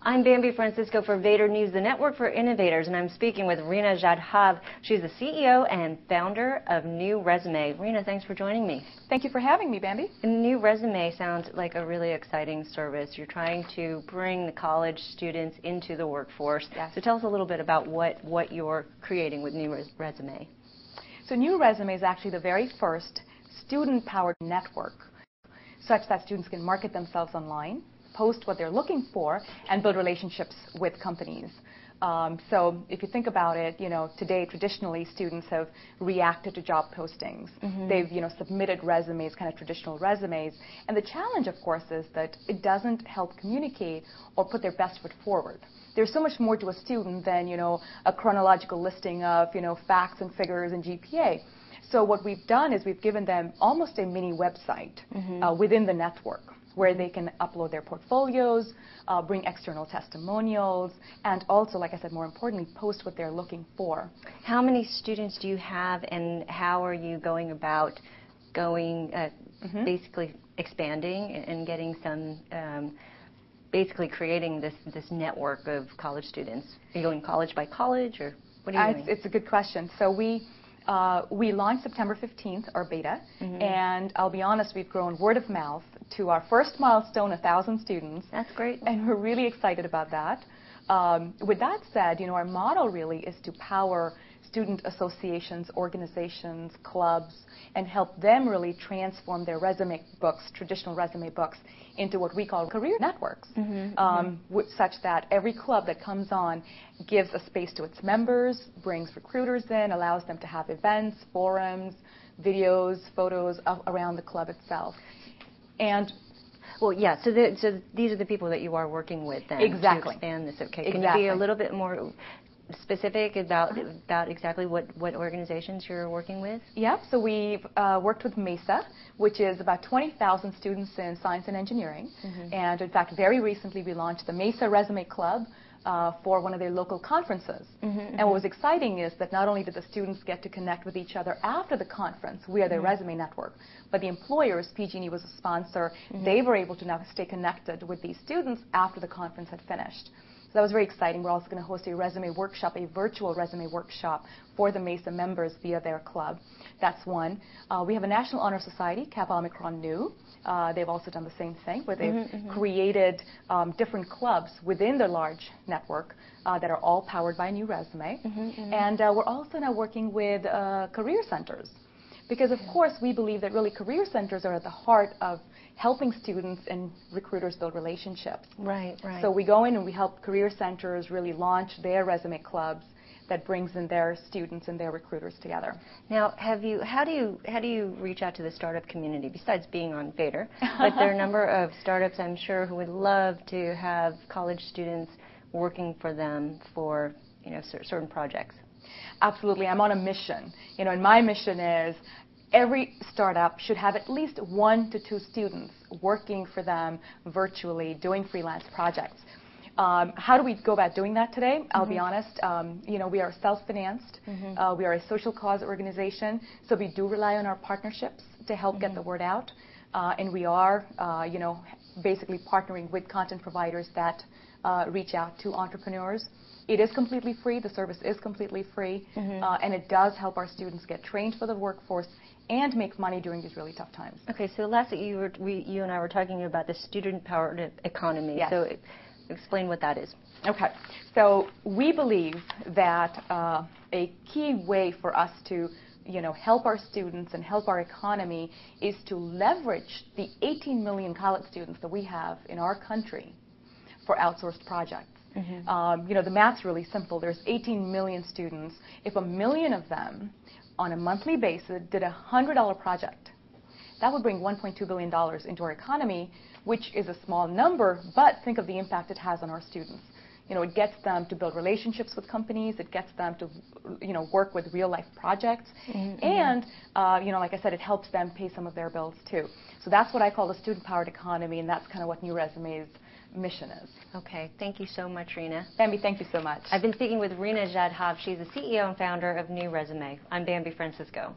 I'm Bambi Francisco for Vader News, the network for innovators, and I'm speaking with Rina Jadhav. She's the CEO and founder of nuResume. Rina, thanks for joining me. Thank you for having me, Bambi. And nuResume sounds like a really exciting service. You're trying to bring the college students into the workforce. Yes. So tell us a little bit about what you're creating with nuResume. So nuResume is actually the very first student-powered network such that students can market themselves online, post what they're looking for, and build relationships with companies. So if you think about it, today traditionally students have reacted to job postings. They've, submitted resumes, kind of traditional resumes. And the challenge, of course, is that it doesn't help communicate or put their best foot forward. There's so much more to a student than, a chronological listing of, facts and figures and GPA. So what we've done is we've given them almost a mini website within the network, where they can upload their portfolios, bring external testimonials, and also, like I said, more importantly, post what they're looking for. How many students do you have, and how are you going about basically expanding and getting some, basically creating this network of college students? Are you going college by college, or what are you doing? It's a good question. So we launched September 15th, our beta, and I'll be honest, we've grown word of mouth to our first milestone, 1,000 students. That's great. And we're really excited about that. With that said, our model really is to power student associations, organizations, clubs, and help them really transform their resume books, traditional resume books, into what we call career networks, such that every club that comes on gives a space to its members, brings recruiters in, allows them to have events, forums, videos, photos around the club itself. And well, yeah, so these are the people that you are working with then exactly. to expand this. Okay, exactly. Can you be a little bit more specific about exactly what organizations you're working with? Yep, so we've worked with MESA, which is about 20,000 students in science and engineering. And in fact, very recently we launched the MESA Resume Club for one of their local conferences. And what was exciting is that not only did the students get to connect with each other after the conference via their resume network, but the employers, PG&E was a sponsor, they were able to now stay connected with these students after the conference had finished. So that was very exciting. We're also going to host a resume workshop, a virtual resume workshop for the MESA members via their club. That's one. We have a National Honor Society, Kappa Omicron Nu. They've also done the same thing, where they've created different clubs within their large network that are all powered by nuResume. And we're also now working with career centers. Because, of course, we believe that really career centers are at the heart of helping students and recruiters build relationships. Right, right. So we go in and we help career centers really launch their resume clubs that brings in their students and their recruiters together. Now, how do you reach out to the startup community besides being on Vader? But there are a number of startups, I'm sure, who would love to have college students working for them for certain projects. Absolutely. I'm on a mission. And my mission is every startup should have at least 1 to 2 students working for them virtually, doing freelance projects. How do we go about doing that today? I'll be honest, we are self-financed. We are a social cause organization, so we do rely on our partnerships to help get the word out. And we are, basically partnering with content providers that reach out to entrepreneurs. It is completely free. The service is completely free, and it does help our students get trained for the workforce and make money during these really tough times. Okay, so lastly, you and I were talking about the student-powered economy. Yes. So explain what that is. Okay, so we believe that a key way for us to help our students and help our economy is to leverage the 18 million college students that we have in our country for outsourced projects. The math's really simple. There's 18 million students. If 1 million of them on a monthly basis did a $100 project, that would bring $1.2 billion into our economy, which is a small number, but think of the impact it has on our students. It gets them to build relationships with companies. It gets them to, work with real-life projects. And, like I said, it helps them pay some of their bills, too. So that's what I call the student-powered economy, and that's kind of what nuResume's mission is. Okay, thank you so much, Rina. Bambi, thank you so much. I've been speaking with Rina Jadhav. She's the CEO and founder of nuResume. I'm Bambi Francisco.